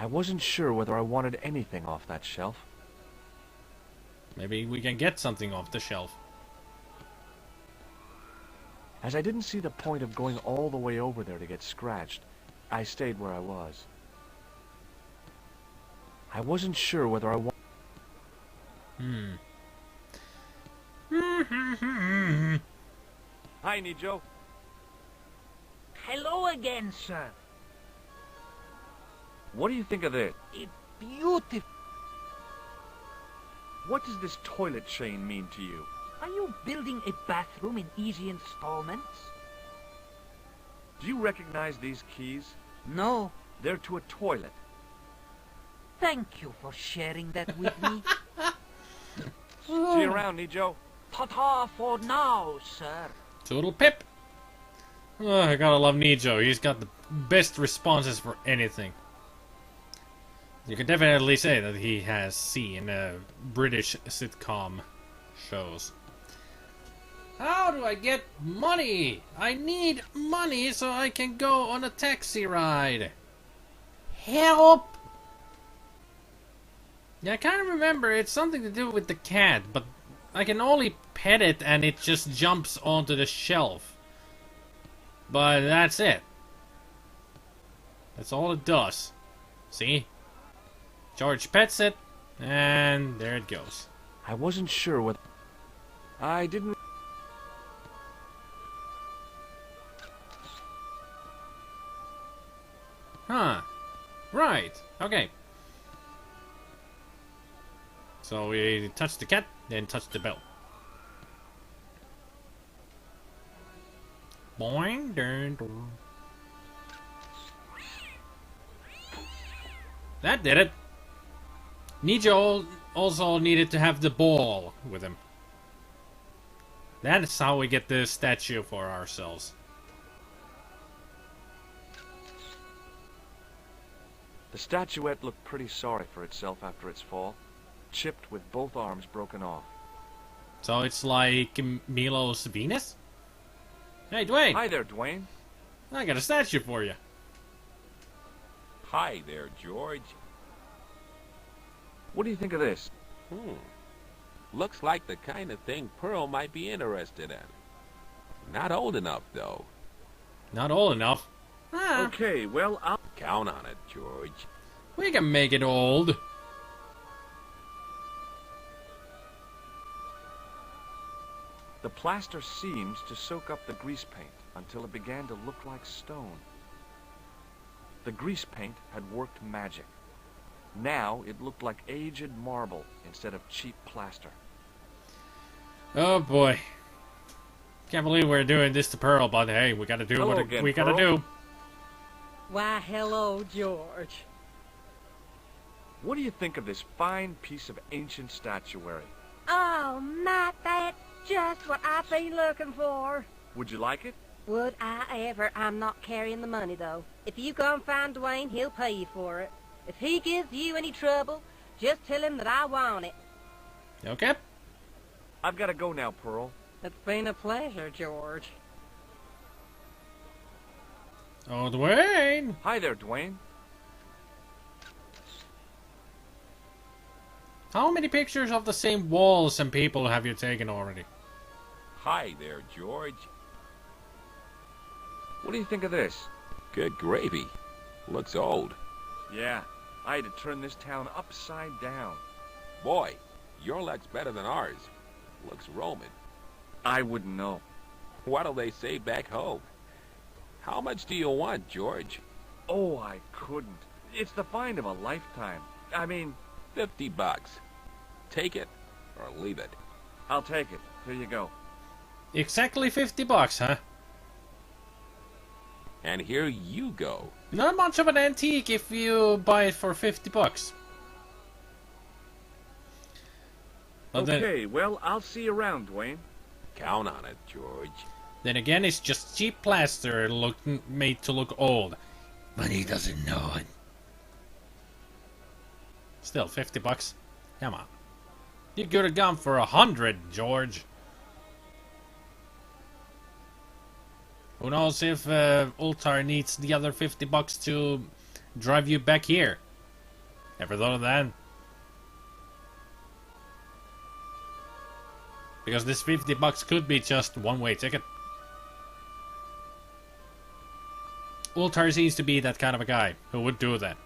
wasn't sure whether I wanted anything off that shelf. Maybe we can get something off the shelf. As I didn't see the point of going all the way over there to get scratched, I stayed where I was. I wasn't sure whether I wanted... Hi, Nijo. Hello again, sir. What do you think of this? It's beautiful. What does this toilet chain mean to you? Are you building a bathroom in easy installments? Do you recognize these keys? No. They're to a toilet. Thank you for sharing that with me. See you around, Nijo. Ta-ta for now, sir. Toodle pip. Oh, I gotta love Nijo. He's got the best responses for anything. You can definitely say that he has seen British sitcom shows. How do I get money? I need money so I can go on a taxi ride. Help! Yeah, I can't remember. It's something to do with the cat, but I can only pet it and it just jumps onto the shelf. But that's it. That's all it does. See? George pets it, and there it goes. I wasn't sure what... I didn't... Huh. Right. Okay. So we touch the cat, then touch the bell. Boing, dun, dun. That did it. Nijo also needed to have the ball with him. That's how we get the statue for ourselves. The statuette looked pretty sorry for itself after its fall, chipped with both arms broken off. So it's like Milo's Venus? Hey, Dwayne! Hi there, Dwayne. I got a statue for you. Hi there, George. What do you think of this? Looks like the kind of thing Pearl might be interested in. Not old enough, though. Not old enough. Ah, Okay, well, I'll... Count on it, George. we can make it old. The plaster seems to soak up the grease paint until it began to look like stone. The grease paint had worked magic. Now it looked like aged marble instead of cheap plaster. Oh boy. Can't believe we're doing this to Pearl, but hey, we gotta do Hello what again, we gotta Pearl. do. Why, hello, George. What do you think of this fine piece of ancient statuary? Oh, Matt, that's just what I've been looking for. Would you like it? Would I ever? I'm not carrying the money, though. If you go and find Dwayne, he'll pay you for it. If he gives you any trouble, just tell him that I want it. Okay. I've got to go now, Pearl. It's been a pleasure, George. Oh, Dwayne! Hi there, Dwayne. How many pictures of the same walls and people have you taken already? Hi there, George. What do you think of this? Good gravy. Looks old. Yeah, I had to turn this town upside down. Boy, your luck's better than ours. Looks Roman. I wouldn't know. What'll they say back home? How much do you want, George? Oh, I couldn't. It's the find of a lifetime. I mean, $50. Take it or leave it. I'll take it. Here you go. Exactly $50, huh? And here you go. Not much of an antique if you buy it for $50. But Okay, well, I'll see you around, Dwayne. Count on it, George. then again, it's just cheap plaster made to look old. But he doesn't know it. Still, $50. Come on. You could have gone for 100, George. Who knows if Ultar needs the other $50 to drive you back here? Ever thought of that? Because this $50 could be just one-way ticket. Ultar seems to be that kind of a guy who would do that.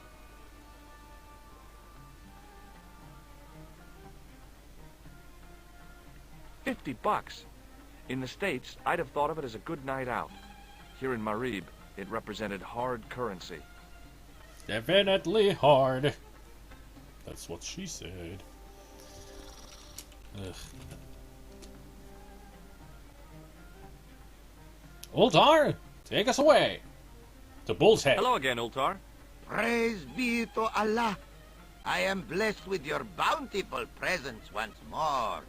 $50. In the States, I'd have thought of it as a good night out. Here in Marib, it represented hard currency. Definitely hard. That's what she said. Ugh. Ultar, take us away to Bull's Head. Hello again, Ultar. Praise be to Allah. I am blessed with your bountiful presence once more.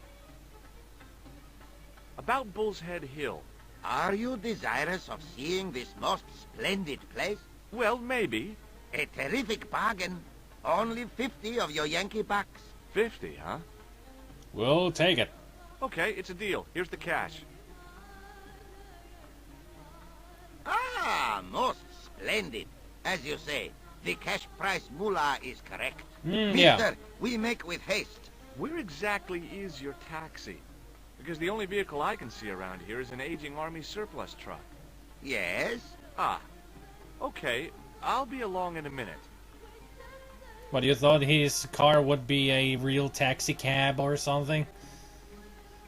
About Bull's Head Hill. Are you desirous of seeing this most splendid place? Well, maybe. A terrific bargain. Only 50 of your Yankee bucks. 50, huh? We'll take it. Okay, it's a deal. Here's the cash. Ah, most splendid. As you say, the cash price mullah is correct. Yeah. Mister, we make with haste. Where exactly is your taxi? Because the only vehicle I can see around here is an aging army surplus truck. Yes? Ah, okay. I'll be along in a minute. What, you thought his car would be a real taxi cab or something?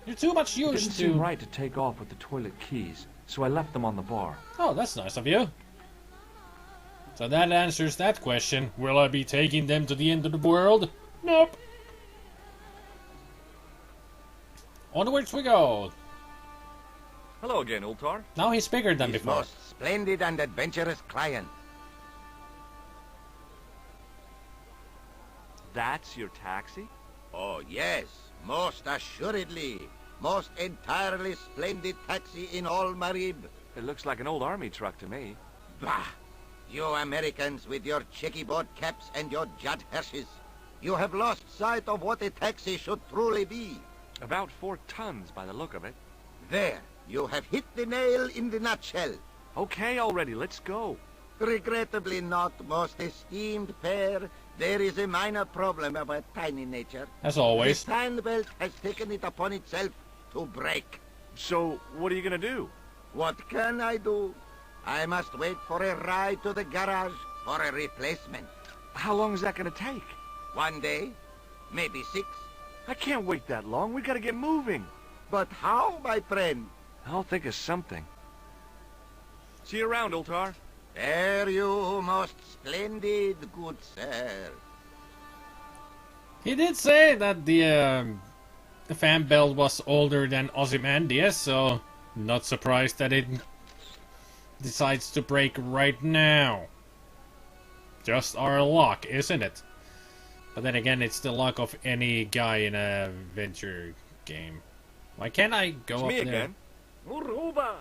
You're too much It didn't used seem to... right to take off with the toilet keys, so I left them on the bar. Oh, that's nice of you. So that answers that question. Will I be taking them to the end of the world? Nope. Onwards we go. Hello again, Ultar. Now he's bigger than His before. most splendid and adventurous client. That's your taxi? Oh, yes. Most assuredly. Most entirely splendid taxi in all Marib. It looks like an old army truck to me. Bah! You Americans with your checkerboard caps and your Judd Hershes. You have lost sight of what a taxi should truly be. About 4 tons by the look of it. There, you have hit the nail in the nutshell. Okay, already, let's go. Regrettably not, most esteemed pair. There is a minor problem of a tiny nature. As The always. sand belt has taken it upon itself to break. So, what are you gonna do? What can I do? I must wait for a ride to the garage for a replacement. How long is that gonna take? 1 day, maybe 6. I can't wait that long. We gotta get moving. But how, my friend? I'll think of something. See you around, Ultar. Fare you most splendid, good sir. He did say that the fan belt was older than Ozymandias, so not surprised that it decides to break right now. Just our luck, isn't it? But then again, it's the luck of any guy in a venture game. Why can't I go It's up me there? again. Muruba!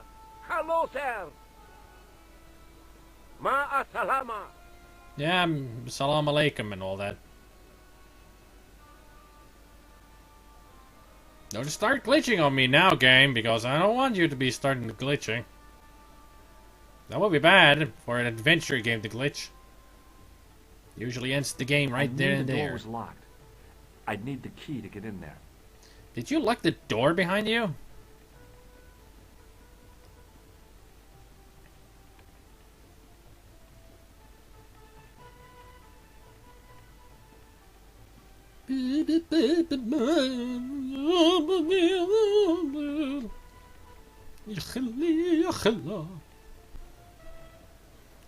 Hello, sir! Ma'a salama! Yeah, salam alaikum and all that. Don't start glitching on me now, game, because I don't want you to be starting glitching. That would be bad for an adventure game to glitch. Usually ends the game right I there knew and the door there. was locked. I'd need the key to get in there. Did you lock the door behind you?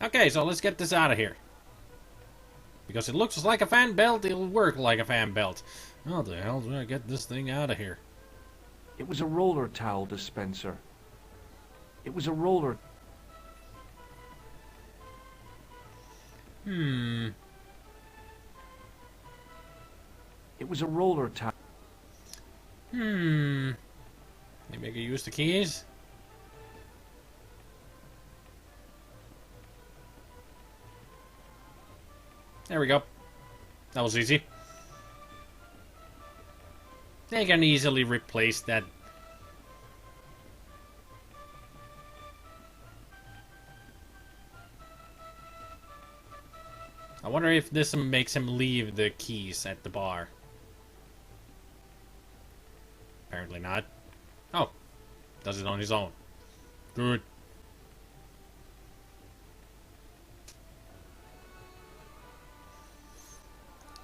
Okay, so let's get this out of here. Because it looks like a fan belt, it'll work like a fan belt. How the hell do I get this thing out of here? It was a roller towel dispenser. It was a roller... Hmm. It was a roller towel. Hmm. Maybe I could use the keys? There we go. That was easy. They can easily replace that. I wonder if this makes him leave the keys at the bar. Apparently not. Oh, does it on his own. Good.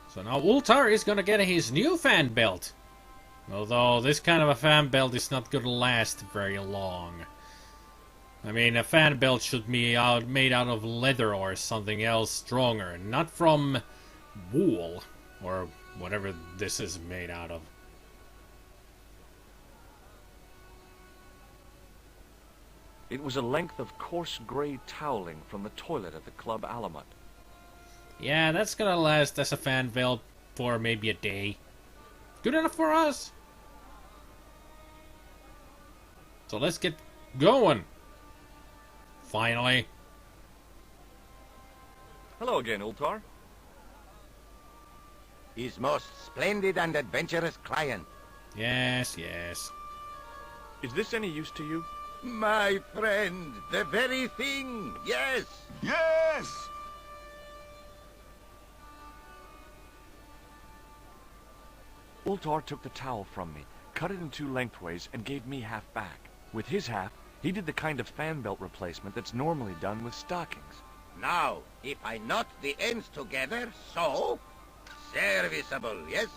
So now Ultar is gonna get his new fan belt. Although this kind of a fan belt is not gonna last very long. I mean, a fan belt should be made out of leather or something else stronger, not from wool or whatever this is made out of. It was a length of coarse gray toweling from the toilet at the Club Alamut. Yeah, that's gonna last as a fan belt for maybe a day. Good enough for us. So let's get going. Finally. Hello again, Ultar. His most splendid and adventurous client. Yes, yes. Is this any use to you? My friend, the very thing, yes. Yes! Ultar took the towel from me, cut it in two lengthways, and gave me half back. With his half, he did the kind of fan belt replacement that's normally done with stockings. Now, if I knot the ends together, so... Serviceable, yes?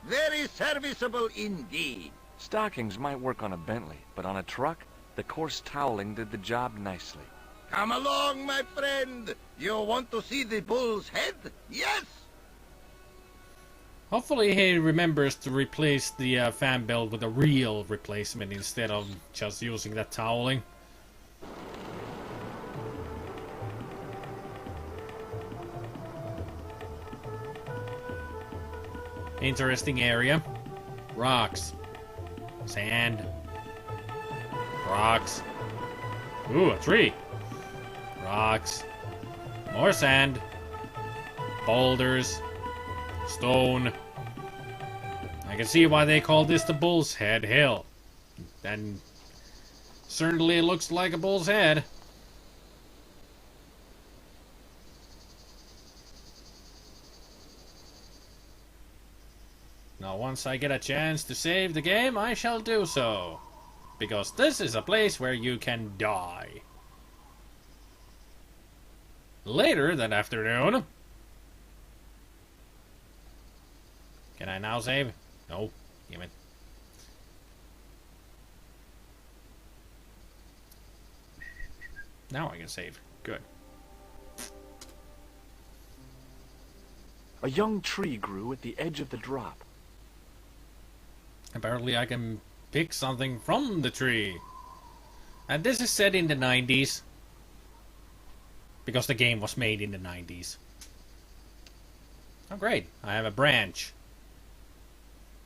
Very serviceable indeed. Stockings might work on a Bentley, but on a truck, the coarse toweling did the job nicely. Come along, my friend. You want to see the bull's head? Yes? Hopefully he remembers to replace the fan belt with a real replacement instead of just using that toweling. Interesting area. Rocks. Sand. Rocks. Ooh, a tree. Rocks. More sand. Boulders. Stone. I can see why they call this the Bull's Head Hill. And certainly it looks like a bull's head. Now once I get a chance to save the game, I shall do so. Because this is a place where you can die. Later that afternoon... Can I now save? No. Damn it. Now I can save. Good. A young tree grew at the edge of the drop. Apparently I can pick something from the tree. And this is set in the 90s. Because the game was made in the 90s. Oh great, I have a branch.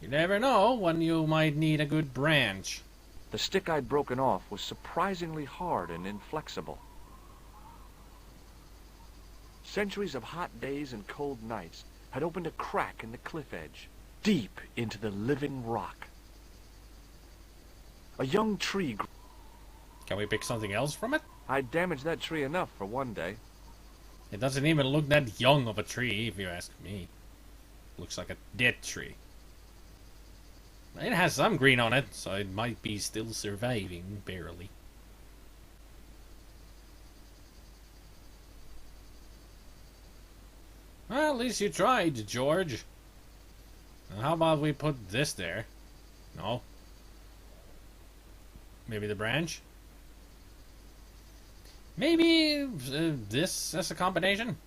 You never know when you might need a good branch. The stick I'd broken off was surprisingly hard and inflexible. Centuries of hot days and cold nights had opened a crack in the cliff edge, deep into the living rock. A young tree grew. Can we pick something else from it? I'd damaged that tree enough for one day. It doesn't even look that young of a tree, if you ask me. Looks like a dead tree. It has some green on it, so it might be still surviving, barely. Well, at least you tried, George. Now, how about we put this there? No? Maybe the branch? Maybe this as a combination?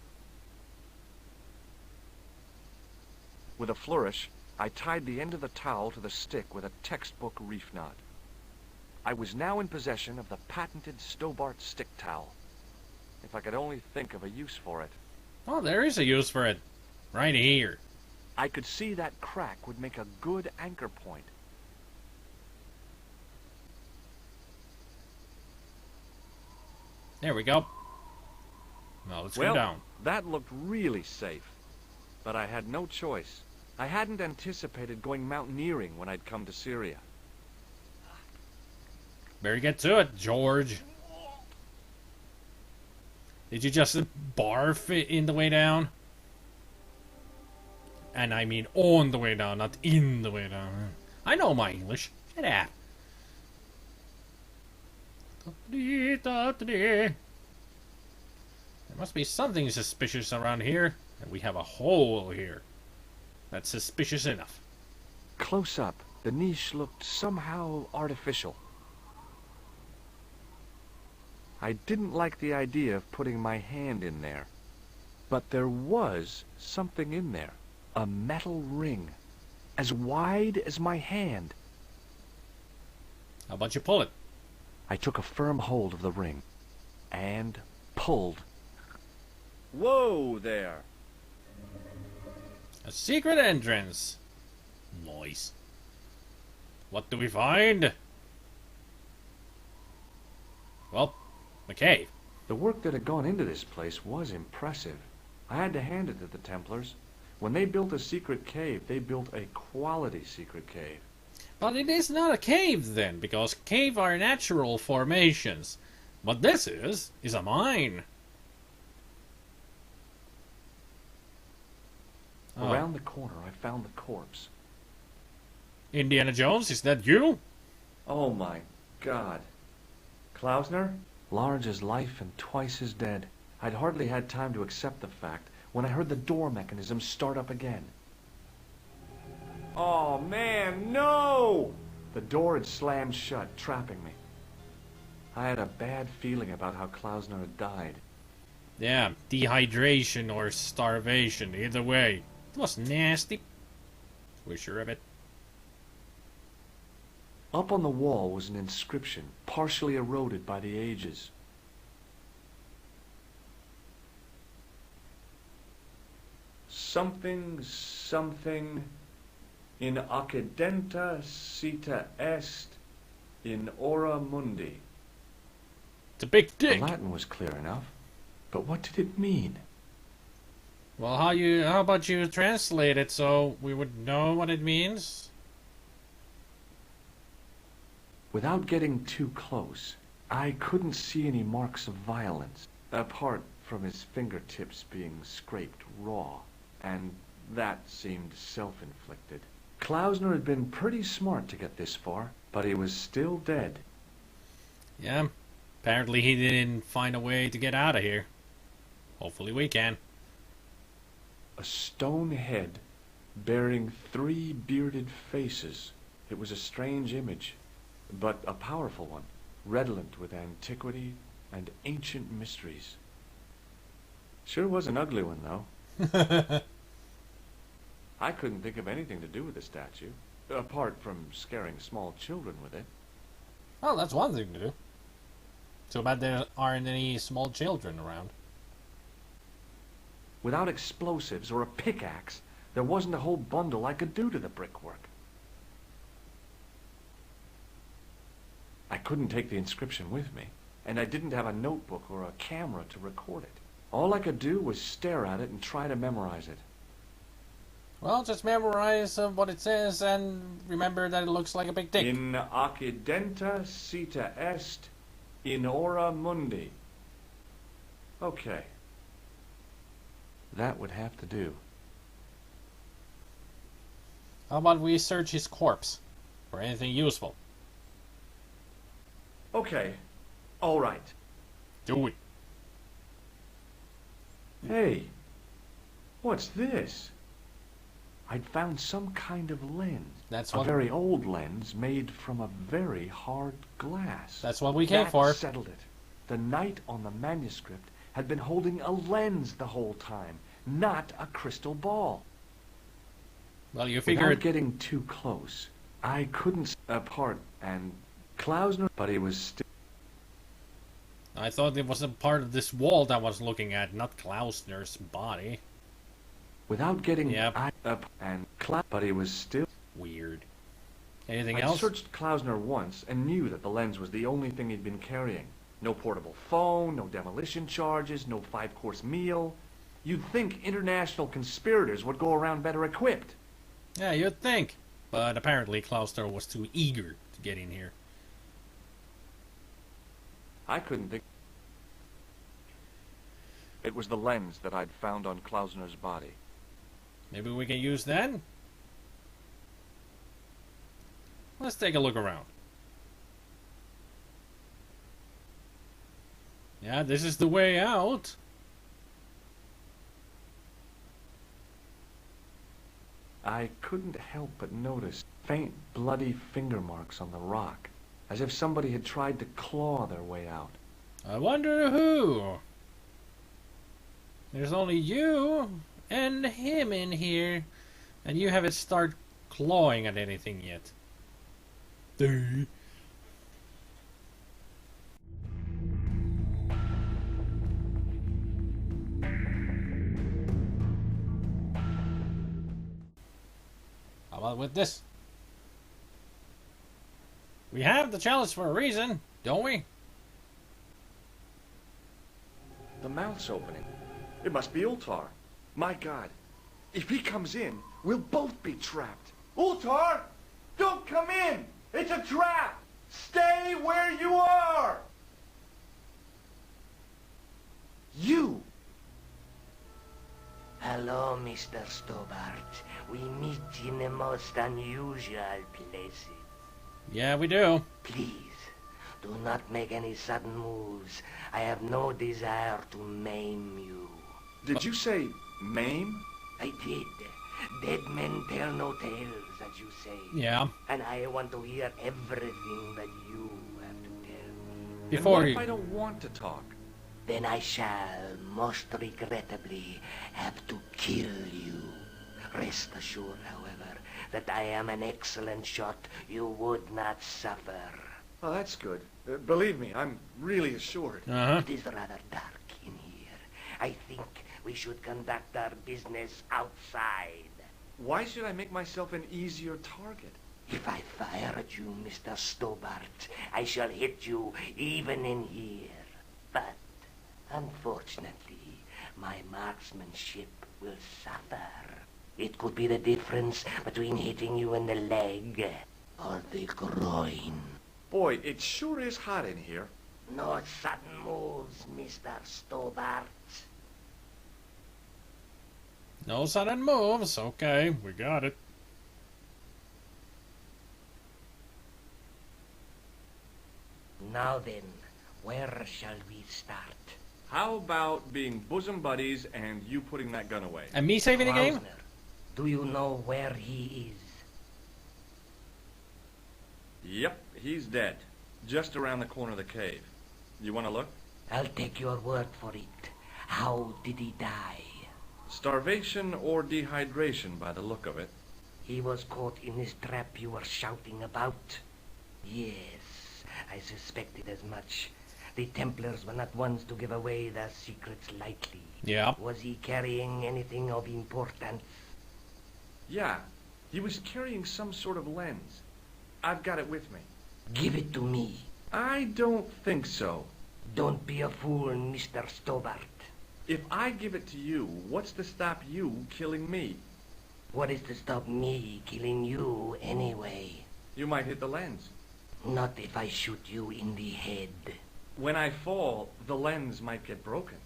With a flourish, I tied the end of the towel to the stick with a textbook reef knot. I was now in possession of the patented Stobart stick towel. If I could only think of a use for it. Oh, there is a use for it. Right here. I could see that crack would make a good anchor point. There we go. Now let's go down. That looked really safe. But I had no choice. I hadn't anticipated going mountaineering when I'd come to Syria. Better get to it, George. Did you just barf it in the way down? And I mean on the way down, not in the way down. I know my English. Shut up. There must be something suspicious around here. And we have a hole here. That's suspicious enough. Close up, the niche looked somehow artificial. I didn't like the idea of putting my hand in there. But there was something in there. A metal ring. As wide as my hand. How about you pull it? I took a firm hold of the ring. And pulled. Whoa there! A secret entrance. Nice. What do we find? Well, a cave. The work that had gone into this place was impressive. I had to hand it to the Templars. When they built a secret cave, they built a quality secret cave. But it is not a cave then, because caves are natural formations. What this is a mine. Oh. Around the corner, I found the corpse. Indiana Jones, is that you? Oh my God. Klausner? Large as life and twice as dead. I'd hardly had time to accept the fact when I heard the door mechanism start up again. Oh man, no! The door had slammed shut, trapping me. I had a bad feeling about how Klausner had died. Yeah, dehydration or starvation, either way. It was nasty. We're sure of it. Up on the wall was an inscription, partially eroded by the ages. Something, something, in accidenta sita est, in ora mundi. It's a big The dick. Latin was clear enough, but what did it mean? Well, how about you translate it so we would know what it means? Without getting too close, I couldn't see any marks of violence, apart from his fingertips being scraped raw, and that seemed self-inflicted. Klausner had been pretty smart to get this far, but he was still dead. Yeah, apparently he didn't find a way to get out of here. Hopefully we can. A stone head bearing 3 bearded faces. It was a strange image, but a powerful one, redolent with antiquity and ancient mysteries. Sure was an ugly one, though. I couldn't think of anything to do with the statue, apart from scaring small children with it. Well, that's one thing to do. Too bad there aren't any small children around. Without explosives or a pickaxe, there wasn't a whole bundle I could do to the brickwork. I couldn't take the inscription with me, and I didn't have a notebook or a camera to record it. All I could do was stare at it and try to memorize it. Well, just memorize what it says and remember that it looks like a big dick. In accidenta sita est, in ora mundi. Okay. That would have to do. How about we search his corpse for anything useful? Okay. All right. Do it. Hey. What's this? I'd found some kind of lens. That's a what very old lens made from a very hard glass. That's what we came That for. settled it. The knight on the manuscript had been holding a lens the whole time, not a crystal ball. Well, you Without figured. getting too close, I couldn't apart and Klausner, but he was still. I thought it was a part of this wall that I was looking at, not Klausner's body. Without getting Yep. up and but he was still. Weird. Anything I else? searched Klausner once and knew that the lens was the only thing he'd been carrying. No portable phone, no demolition charges, no 5-course meal. You'd think international conspirators would go around better equipped. Yeah, you'd think. But apparently Klausner was too eager to get in here. I couldn't think. It was the lens that I'd found on Klausner's body. Maybe we can use that? Let's take a look around. Yeah, this is the way out. I couldn't help but notice faint, bloody finger marks on the rock, as if somebody had tried to claw their way out. I wonder who? There's only you and him in here, and you haven't started clawing at anything yet. Duh. How about with this? We have the chalice for a reason, don't we? The mouth's opening. It must be Ultar. My God, if he comes in, we'll both be trapped. Ultar! Don't come in! It's a trap! Stay where you are! You! Hello, Mr. Stobart. We meet in the most unusual places. Yeah, we do. Please, do not make any sudden moves. I have no desire to maim you. Did you say maim? I did. Dead men tell no tales, as you say. Yeah. And I want to hear everything that you have to tell me. Before and what you... if I don't want to talk? Then I shall, most regrettably, have to kill you. Rest assured, however, that I am an excellent shot you would not suffer. Oh, that's good. Believe me, I'm really assured. Uh-huh. It is rather dark in here. I think we should conduct our business outside. Why should I make myself an easier target? If I fire at you, Mr. Stobart, I shall hit you even in here. But, unfortunately, my marksmanship will suffer. It could be the difference between hitting you in the leg or the groin. Boy, it sure is hot in here. No sudden moves, Mr. Stobart. No sudden moves. Okay, we got it. Now then, where shall we start? How about being bosom buddies and you putting that gun away? And me saving the game? Klausner, do you know where he is? Yep, he's dead. Just around the corner of the cave. You want to look? I'll take your word for it. How did he die? Starvation or dehydration by the look of it. He was caught in this trap you were shouting about? Yes, I suspected as much. The Templars were not ones to give away their secrets lightly. Yeah. Was he carrying anything of importance? Yeah, he was carrying some sort of lens. I've got it with me. Give it to me. I don't think so. Don't be a fool, Mr. Stobart. If I give it to you, what's to stop you killing me? What is to stop me killing you anyway? You might hit the lens. Not if I shoot you in the head. When I fall, the lens might get broken.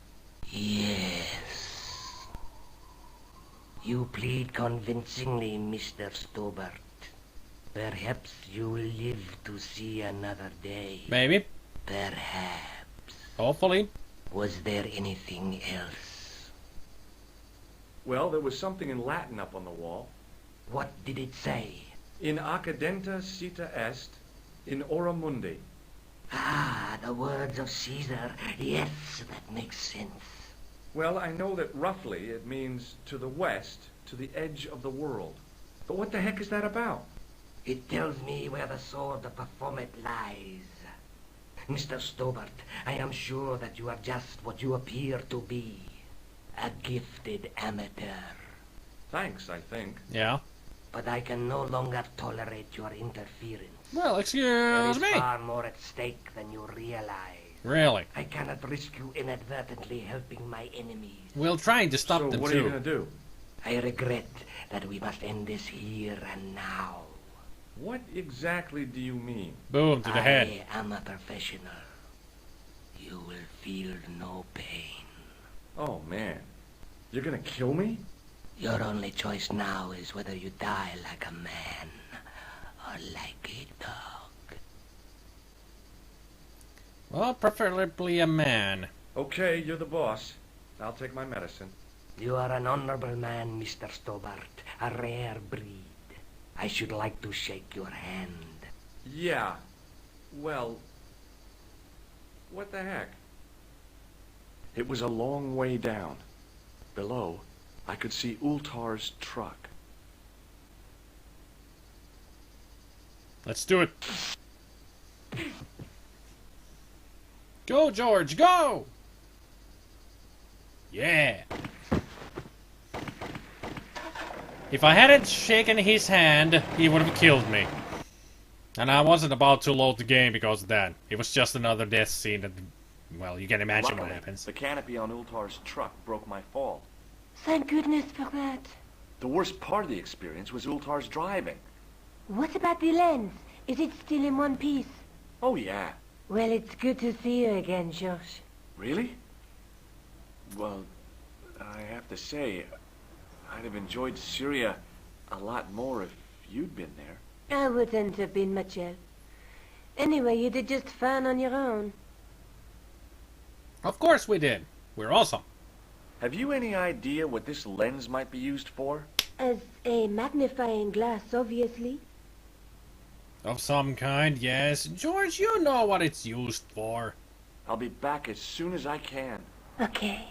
Yes. You plead convincingly, Mr. Stobart. Perhaps you'll live to see another day. Maybe. Perhaps. Hopefully. Was there anything else? Well, there was something in Latin up on the wall. What did it say? In accidenta cita est, in ora mundi. Ah, the words of Caesar. Yes, that makes sense. Well, I know that roughly it means to the west, to the edge of the world. But what the heck is that about? It tells me where the sword of Baphomet lies. Mr. Stobart, I am sure that you are just what you appear to be. A gifted amateur. Thanks, I think. Yeah. But I can no longer tolerate your interference. Well, There excuse is me. far more at stake than you realize. Really? I cannot risk you inadvertently helping my enemies. We're trying to stop So them what are too. you going to do? I regret that we must end this here and now. What exactly do you mean? Boom to the head. I am a professional. You will feel no pain. Oh, man. You're going to kill me? Your only choice now is whether you die like a man or like a dog. Well, preferably a man. Okay, you're the boss. I'll take my medicine. You are an honorable man, Mr. Stobart, a rare breed. I should like to shake your hand. Yeah. Well, what the heck? It was a long way down. Below, I could see Ultar's truck. Let's do it. Go, George, go! Yeah. If I hadn't shaken his hand, he would have killed me. And I wasn't about to load the game because of that. It was just another death scene that, well, you can imagine Luckily, what happens. the canopy on Ultar's truck broke my fall. Thank goodness for that. The worst part of the experience was Ultar's driving. What about the lens? Is it still in one piece? Oh, yeah. Well, it's good to see you again, Josh. Really? Well, I have to say, I'd have enjoyed Syria a lot more if you'd been there. I wouldn't have been much help. Anyway, you did just fine on your own. Of course we did. We're awesome. Have you any idea what this lens might be used for? As a magnifying glass, obviously. Of some kind, yes. George, you know what it's used for. I'll be back as soon as I can. Okay.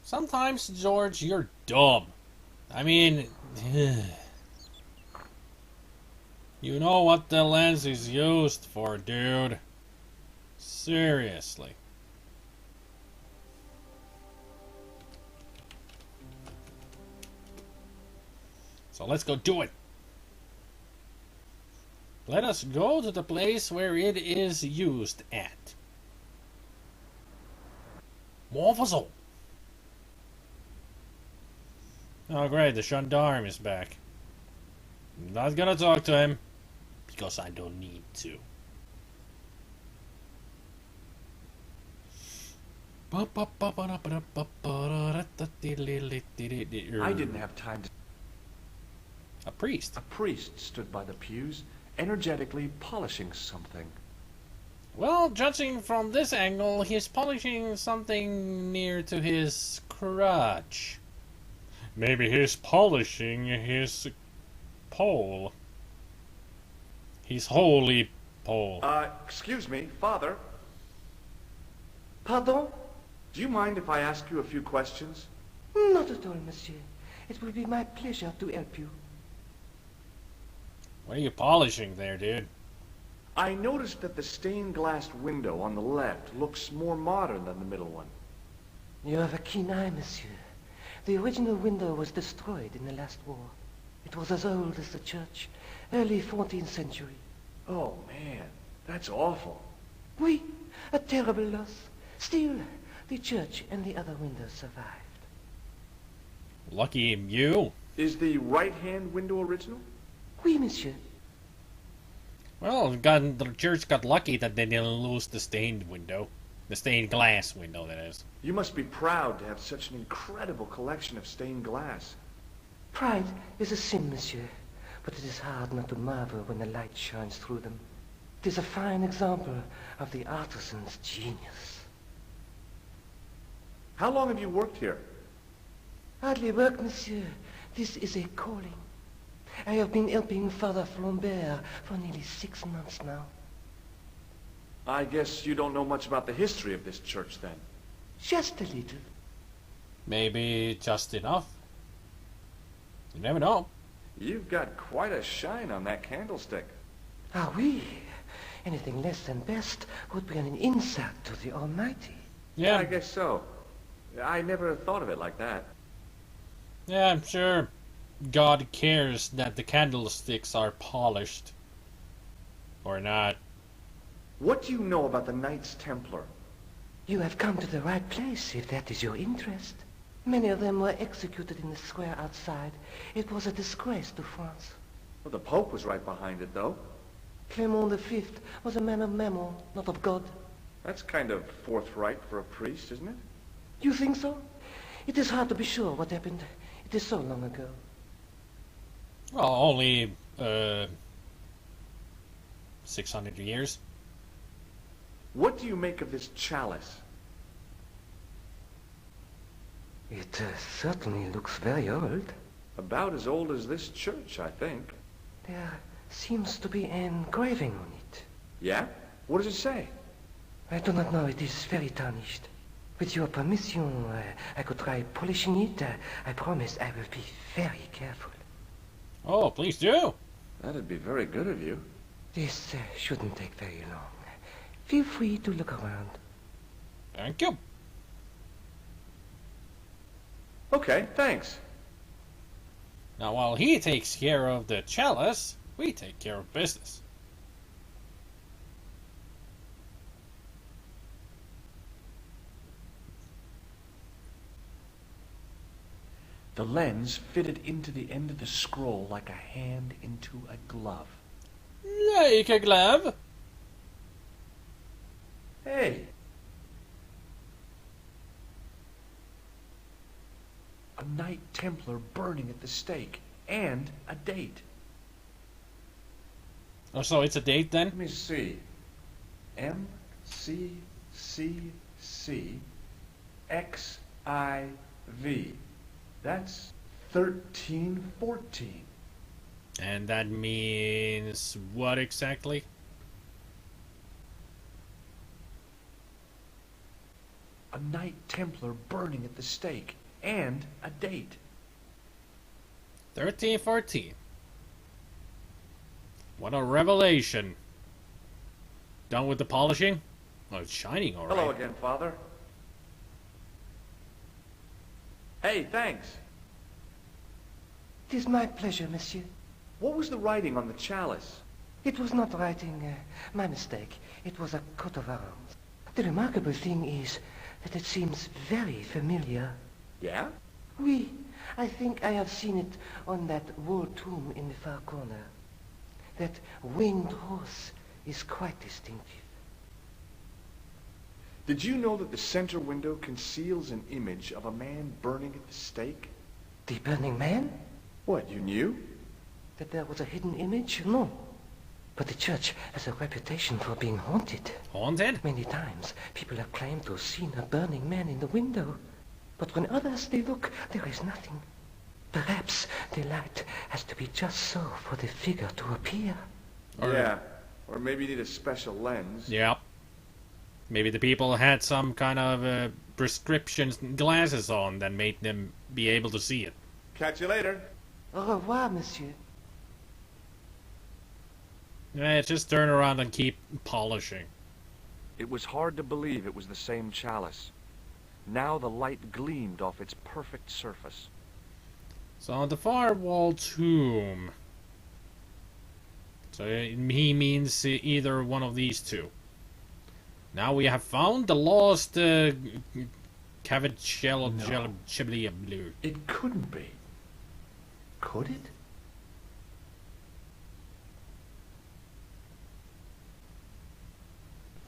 Sometimes, George, you're dumb. I mean... you know what the lens is used for, dude. Seriously. So let's go do it. Let us go to the place where it is used at. Morphozo. Oh great, the gendarme is back. I'm not gonna talk to him, because I don't need to. I didn't have time to... A priest. A priest stood by the pews, energetically polishing something. Well, judging from this angle, he's polishing something near to his crotch. Maybe he's polishing his pole. His holy pole. Excuse me, Father. Pardon? Do you mind if I ask you a few questions? Not at all, monsieur. It will be my pleasure to help you. What are you polishing there, dude? I noticed that the stained glass window on the left looks more modern than the middle one. You have a keen eye, monsieur. The original window was destroyed in the last war. It was as old as the church, early 14th century. Oh, man, that's awful. Oui, a terrible loss. Still, the church and the other windows survived. Lucky you. Is the right-hand window original? Oui, monsieur. Well, the church got lucky that they didn't lose the stained window. The stained glass window, that is. You must be proud to have such an incredible collection of stained glass. Pride is a sin, monsieur, but it is hard not to marvel when the light shines through them. It is a fine example of the artisan's genius. How long have you worked here? Hardly work, monsieur. This is a calling. I have been helping Father Flambert for nearly 6 months now. I guess you don't know much about the history of this church, then. Just a little. Maybe just enough. You never know. You've got quite a shine on that candlestick. Ah, oui. Anything less than best would be an insult to the Almighty. Yeah, I guess so. I never thought of it like that. yeah, I'm sure God cares that the candlesticks are polished. Or not. What do you know about the Knights Templar? You have come to the right place, if that is your interest. Many of them were executed in the square outside. It was a disgrace to France. Well, the Pope was right behind it, though. Clement V was a man of mammon, not of God. That's kind of forthright for a priest, isn't it? You think so? It is hard to be sure what happened. It is so long ago. Well, only 600 years. What do you make of this chalice? It certainly looks very old. About as old as this church, I think. There seems to be an engraving on it. Yeah? What does it say? I do not know. It is very tarnished. With your permission, I could try polishing it. I promise I will be very careful. Oh, please do. That'd be very good of you. This shouldn't take very long. Feel free to look around. Thank you. Okay, thanks. Now, while he takes care of the chalice, we take care of business. The lens fitted into the end of the scroll like a hand into a glove. Like a glove. Hey! A Knight Templar burning at the stake, and a date. Oh, so it's a date then? Let me see. MCCC That's 1314. And that means what exactly? A Knight Templar burning at the stake, and a date. 1314. What a revelation. Done with the polishing? Oh, it's shining alright. Hello again, Father. Hey, thanks. It is my pleasure, monsieur. What was the writing on the chalice? It was not writing, my mistake. It was a coat of arms. The remarkable thing is that it seems very familiar. Yeah? Oui, I think I have seen it on that wall tomb in the far corner. That winged horse is quite distinctive. Did you know that the center window conceals an image of a man burning at the stake? The burning man? What, you knew? That there was a hidden image? No. But the church has a reputation for being haunted. Haunted? Many times, people have claimed to have seen a burning man in the window. But when others they look, there is nothing. Perhaps the light has to be just so for the figure to appear. Yeah, or maybe you need a special lens. Yep. Maybe the people had some kind of prescription glasses on that made them be able to see it. Catch you later. Au revoir, monsieur. Just turn around and keep polishing. It was hard to believe it was the same chalice. Now the light gleamed off its perfect surface. So on the far wall tomb. So he means either one of these two. Now we have found the lost Cavichello blue. It couldn't be. Could it?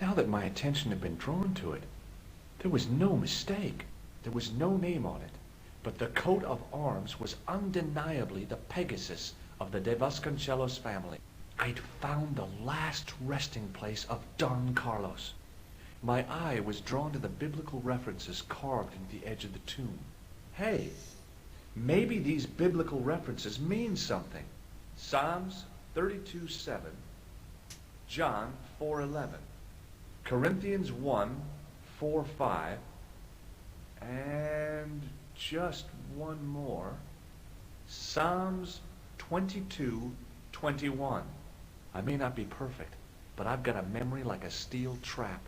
Now that my attention had been drawn to it, there was no mistake. There was no name on it. But the coat of arms was undeniably the Pegasus of the De Vasconcelos family. I'd found the last resting place of Don Carlos. My eye was drawn to the biblical references carved into the edge of the tomb. Hey, maybe these biblical references mean something. Psalms 32:7, John 4:11, Corinthians 1:4-5, and just one more. Psalms 22:21. I may not be perfect, but I've got a memory like a steel trap.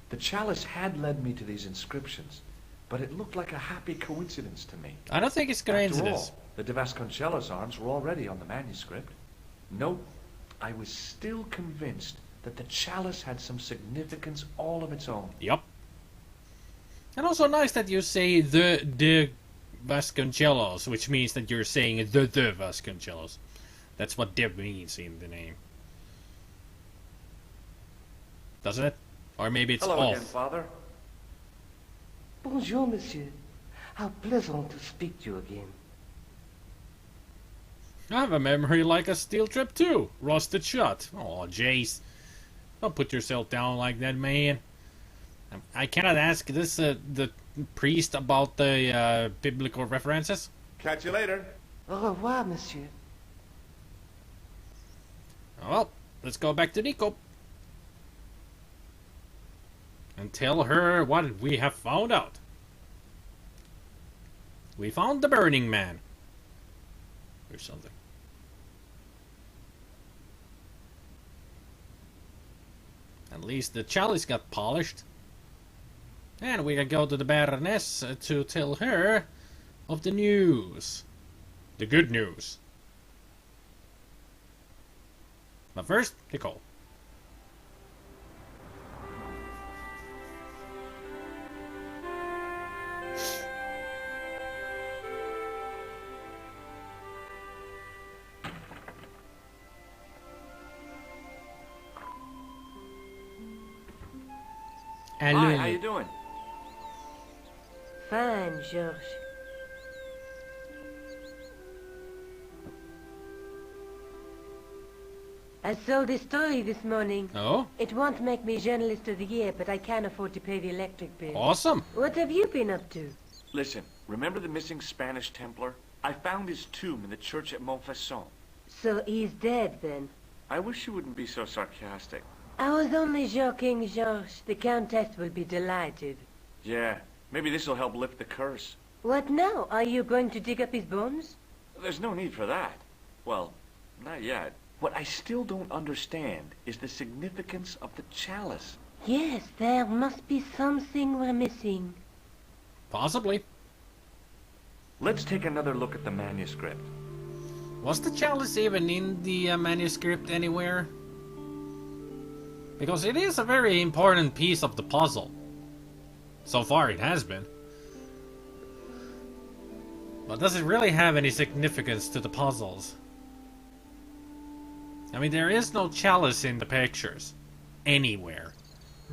The chalice had led me to these inscriptions, but it looked like a happy coincidence to me. I don't think it's After coincidence. all, the De Vasconcelos arms were already on the manuscript. Nope, I was still convinced that the chalice had some significance all of its own. Yup. And also nice that you say the De Vasconcelos, which means that you're saying the Vasconcelos. That's what De means in the name. Doesn't it? Or maybe it's Hello off. again, Father. Bonjour, monsieur. How pleasant to speak to you again. I have a memory like a steel trap too. Rusted shut. Oh, Jace. Don't put yourself down like that, man. I cannot ask this the priest about the biblical references. Catch you later. Au revoir, monsieur. Well, let's go back to Nico. And tell her what we have found out. We found the Burning Man. Or something. At least the chalice got polished. And we can go to the Baroness to tell her of the news. The good news. But first, Nicole. Hi, how you doing? Fine, George. I sold a story this morning. Oh, It won't make me journalist of the year, but I can't afford to pay the electric bill. awesome. What have you been up to? Listen, remember the missing Spanish Templar? I found his tomb in the church at Montfaucon. So he's dead, then? I wish you wouldn't be so sarcastic. I was only joking, George. The Countess will be delighted. Yeah, maybe this'll help lift the curse. What now? Are you going to dig up his bones? There's no need for that. Well, not yet. What I still don't understand is the significance of the chalice. Yes, there must be something we're missing. Possibly. Let's take another look at the manuscript. Was the chalice even in the manuscript anywhere? Because it is a very important piece of the puzzle. So far it has been. But does it really have any significance to the puzzles? I mean, there is no chalice in the pictures. Anywhere.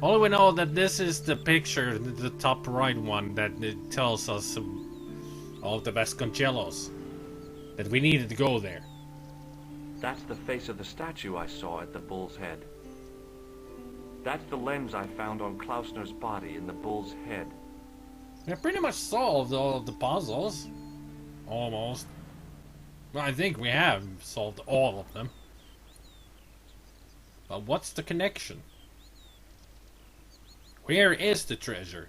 Only we know that this is the picture, the top right one, that it tells us of the Vasconcelos. That we needed to go there. That's the face of the statue I saw at the bull's head. That's the lens I found on Klausner's body in the bull's head. We pretty much solved all of the puzzles. Almost. Well, I think we have solved all of them. But what's the connection? Where is the treasure?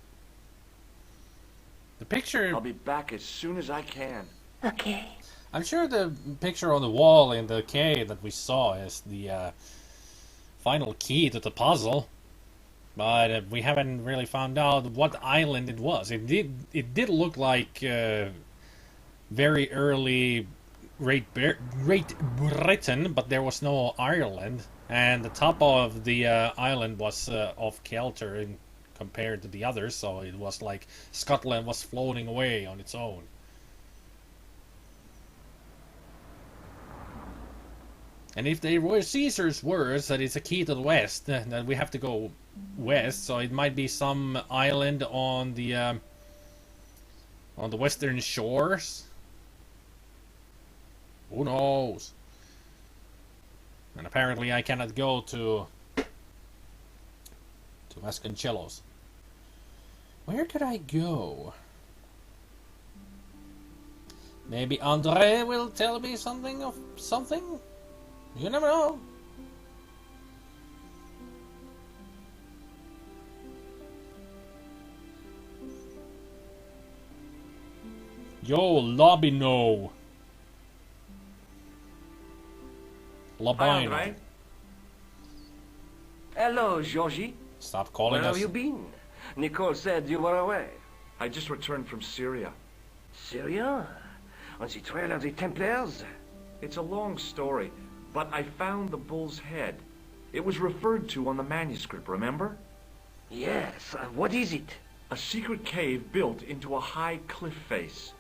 The picture... I'll be back as soon as I can. Okay. I'm sure the picture on the wall in the cave that we saw is the final key to the puzzle. But we haven't really found out what island it was. It did look like very early Great Britain, but there was no Ireland. And the top of the island was off kilter compared to the others, so it was like Scotland was floating away on its own. And if they were Caesar's words that it's a key to the west, then we have to go west, so it might be some island on the western shores. Who knows? And apparently I cannot go to Vasconcelos. Where could I go? Maybe Andre will tell me something of something? You never know. Yo, Labino. Labino. Andre? Hello, Georgie. Stop calling Where us. have you been? Nicole said you were away. I just returned from Syria. Syria? On the trail of the Templars? It's a long story, but I found the bull's head. It was referred to on the manuscript, remember? Yes. What is it? A secret cave built into a high cliff face.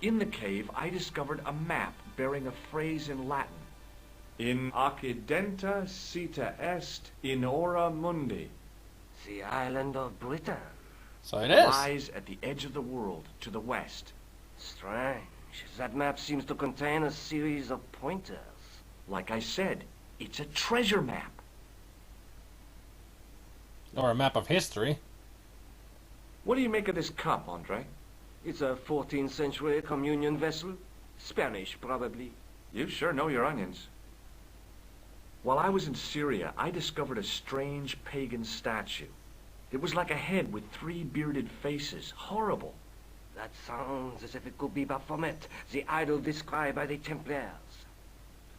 In the cave, I discovered a map bearing a phrase in Latin. In accidenta cita est in ora mundi. The island of Britain. So it is. lies at the edge of the world to the west. Strange. That map seems to contain a series of pointers. Like I said, it's a treasure map. Or a map of history. What do you make of this cup, Andre? It's a 14th century communion vessel. Spanish, probably. You sure know your onions. While I was in Syria, I discovered a strange pagan statue. It was like a head with 3 bearded faces. Horrible. That sounds as if it could be Baphomet, the idol described by the Templars.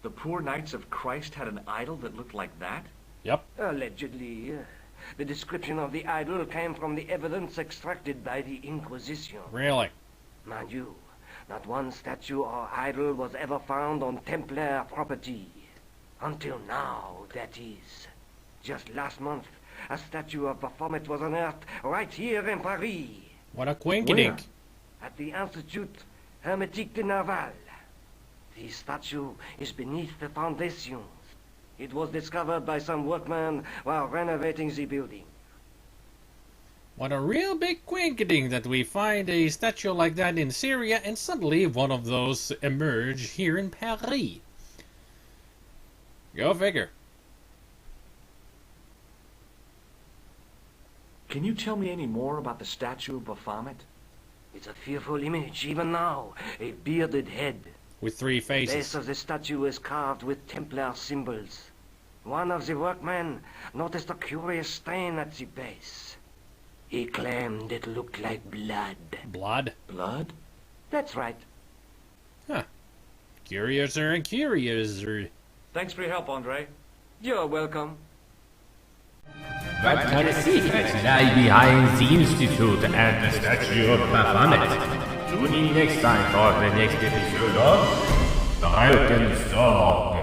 The poor Knights of Christ had an idol that looked like that? Yep. Allegedly. The description of the idol came from the evidence extracted by the Inquisition. Really? Mind you, not one statue or idol was ever found on Templar property. Until now, that is. Just last month, a statue of Baphomet was unearthed right here in Paris. What a quinkydink. At the Institut Hermetique de Naval. The statue is beneath the foundations. It was discovered by some workmen while renovating the building. What a real big quinkydink that we find a statue like that in Syria and suddenly one of those emerge here in Paris. Go figure. Can you tell me any more about the statue of Baphomet? It's a fearful image, even now. A bearded head. With 3 The faces. base of the statue is carved with Templar symbols. One of the workmen noticed a curious stain at the base. He claimed it looked like blood. Blood? Blood? That's right. Huh. Curiouser and curiouser. Thanks for your help, Andre. You're welcome. What kind of secrets lie behind the Institute and the statue of Baphomet? Tune in next time for the next episode of The Broken Sword.